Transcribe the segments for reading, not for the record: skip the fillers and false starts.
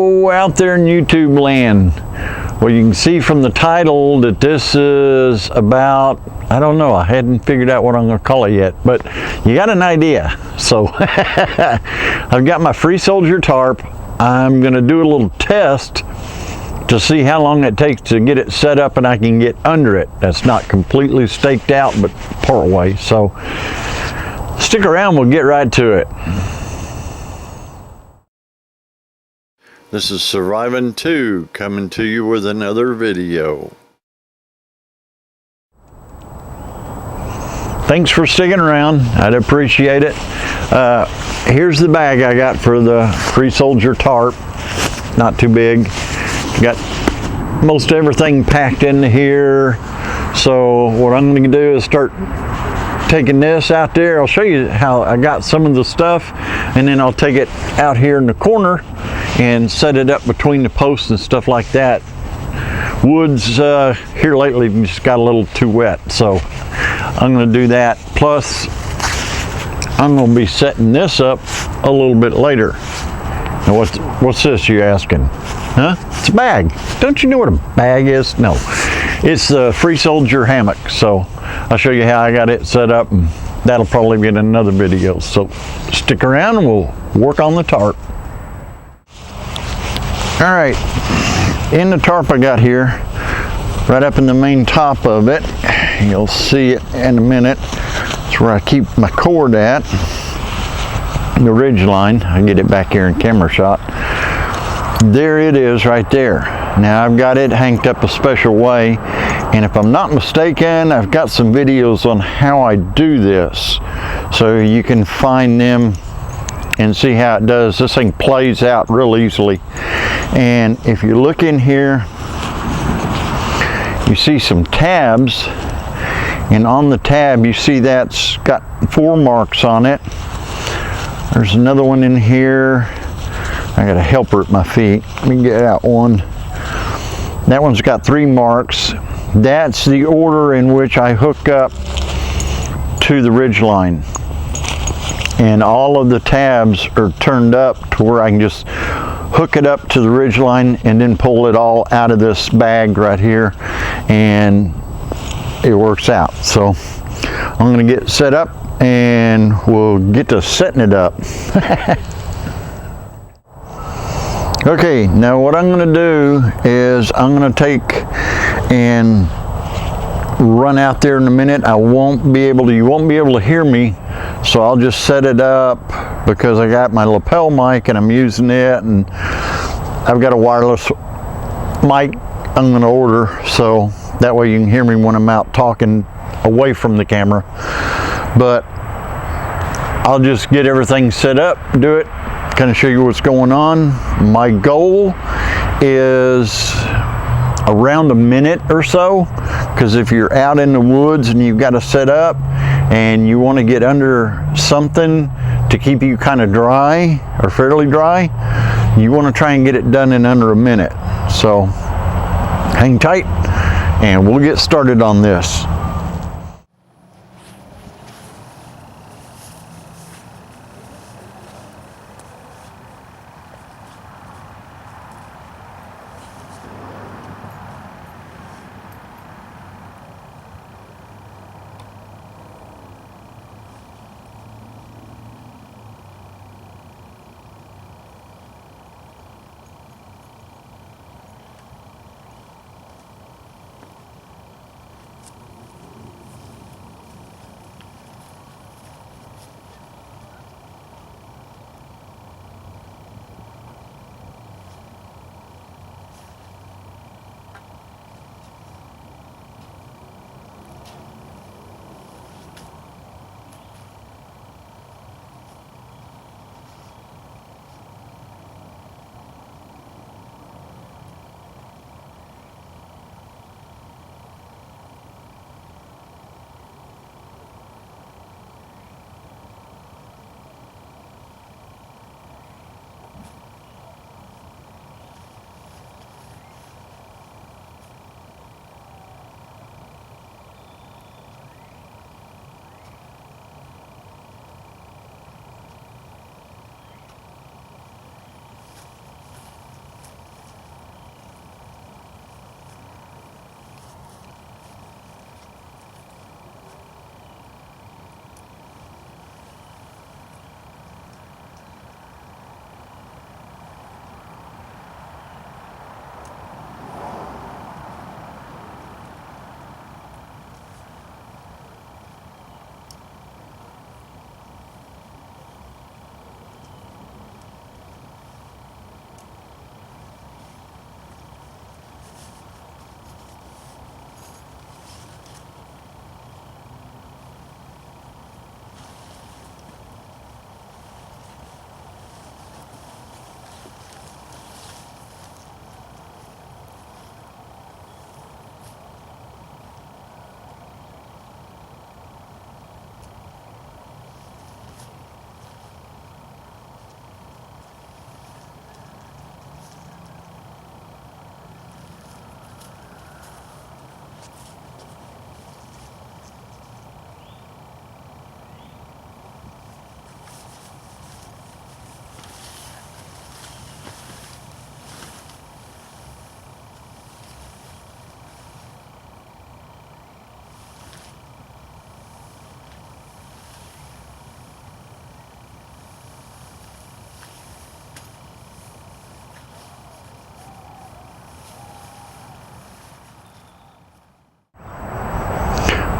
Hello out there in YouTube land. Well, you can see from the title that this is about, I don't know, I hadn't figured out what I'm going to call it yet, but you got an idea. So I've got my Free Soldier tarp. I'm going to do a little test to see how long it takes to get it set up and I can get under it. That's not completely staked out, but part way. So stick around, we'll get right to it. This is Surviving 2 coming to you with another video. Thanks for sticking around. I'd appreciate it. Here's the bag I got for the Free Soldier tarp. Not too big. Got most everything packed into here. So what I'm going to do is start taking this out there. I'll show you how I got some of the stuff, and then I'll take it out here in the corner and set it up between the posts and stuff like that. Woods here lately just got a little too wet, so I'm going to do that. Plus, I'm going to be setting this up a little bit later. Now what's this, you asking? Huh? It's a bag. Don't you know what a bag is? No. It's the Free Soldier hammock. So I'll show you how I got it set up, and that'll probably be in another video. So stick around and we'll work on the tarp. All right, in the tarp I got here, right up in the main top of it, you'll see it in a minute. It's where I keep my cord at, the Ridgeline. I get it back here in camera shot. There it is right there. Now I've got it hanged up a special way, and if I'm not mistaken, I've got some videos on how I do this, so you can find them and see how it does. This thing plays out real easily. And if you look in here, you see some tabs, and on the tab you see that's got 4 marks on it. There's another one in here. I got a helper at my feet. Let me get out one. That one's got 3 marks. That's the order in which I hook up to the Ridgeline. And all of the tabs are turned up to where I can just hook it up to the Ridgeline and then pull it all out of this bag right here, and it works out. So I'm going to get set up and we'll get to setting it up. Okay, now what I'm going to do is I'm going to take and run out there in a minute. You won't be able to hear me, so I'll just set it up because I got my lapel mic and I'm using it, and I've got a wireless mic I'm going to order, so that way you can hear me when I'm out talking away from the camera. But I'll just get everything set up, do it, kind of show you what's going on. My goal is around a minute or so, because if you're out in the woods and you've got to set up and you want to get under something to keep you kind of dry or fairly dry, you want to try and get it done in under a minute. So hang tight and we'll get started on this.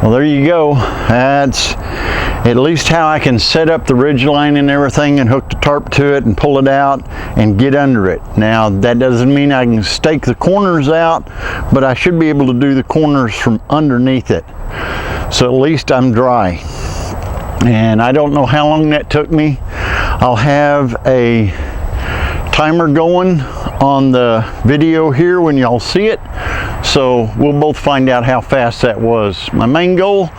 Well, there you go. That's at least how I can set up the Ridgeline and everything and hook the tarp to it and pull it out and get under it. Now, that doesn't mean I can stake the corners out, but I should be able to do the corners from underneath it. So at least I'm dry. And I don't know how long that took me. I'll have a timer going on the video here when y'all see it. So we'll both find out how fast that was. My main goal,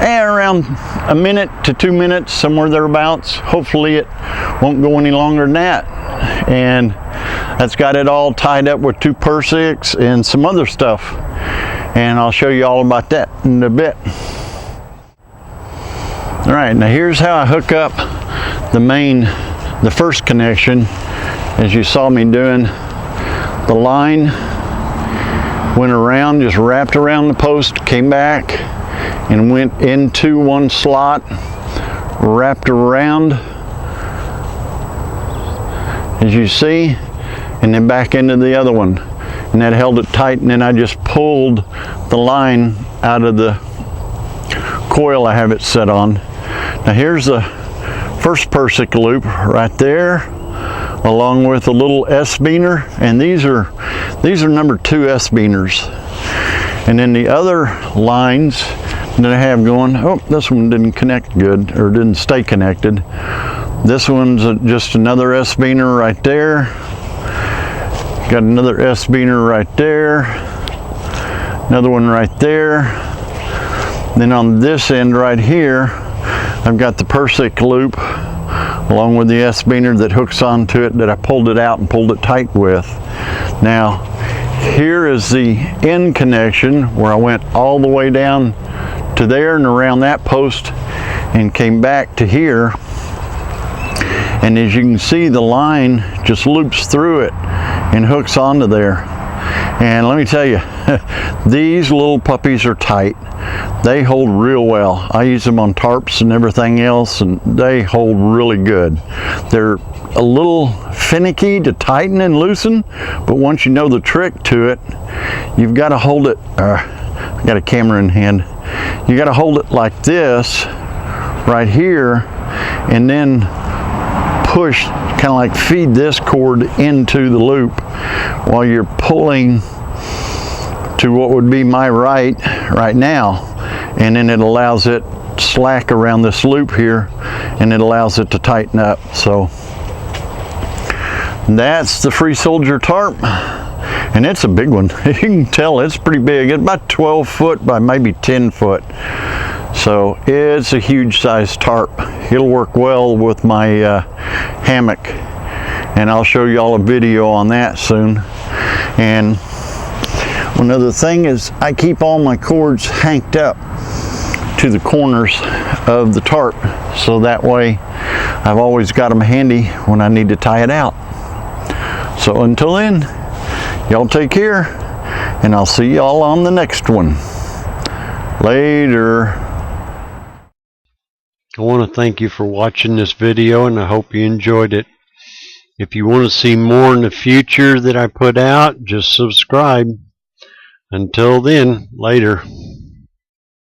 around a minute to 2 minutes, somewhere thereabouts. Hopefully it won't go any longer than that. And that's got it all tied up with 2 Persics and some other stuff. And I'll show you all about that in a bit. All right, now here's how I hook up the first connection. As you saw me doing, the line went around, just wrapped around the post, came back and went into one slot, wrapped around, as you see, and then back into the other one. And that held it tight, and then I just pulled the line out of the coil I have it set on. Now here's the first Persic loop right there, along with a little S-beaner, and these are number 2 S-beaners. And then the other lines that I have going, oh, this one didn't connect good, or didn't stay connected. This one's just another S-beaner right there. Got another S-beaner right there. Another one right there. Then on this end right here, I've got the Persic loop along with the S-beaner that hooks onto it that I pulled it out and pulled it tight with. Now, here is the end connection where I went all the way down to there and around that post and came back to here. And as you can see, the line just loops through it and hooks onto there. And let me tell you, these little puppies are tight. They hold real well. I use them on tarps and everything else, and they hold really good. They're a little finicky to tighten and loosen, but once you know the trick to it, you've got to hold it. I got a camera in hand. You got to hold it like this right here, and then push, kind of like feed this cord into the loop while you're pulling to what would be my right now, and then it allows it slack around this loop here, and it allows it to tighten up. So that's the Free Soldier tarp, and it's a big one. You can tell it's pretty big. It's about 12 foot by maybe 10 foot. So it's a huge size tarp. It'll work well with my hammock, and I'll show you all a video on that soon. And one other thing is I keep all my cords hanked up to the corners of the tarp, so that way I've always got them handy when I need to tie it out. So until then, y'all take care, and I'll see y'all on the next one. Later. I want to thank you for watching this video, and I hope you enjoyed it. If you want to see more in the future that I put out, just subscribe. Until then, later.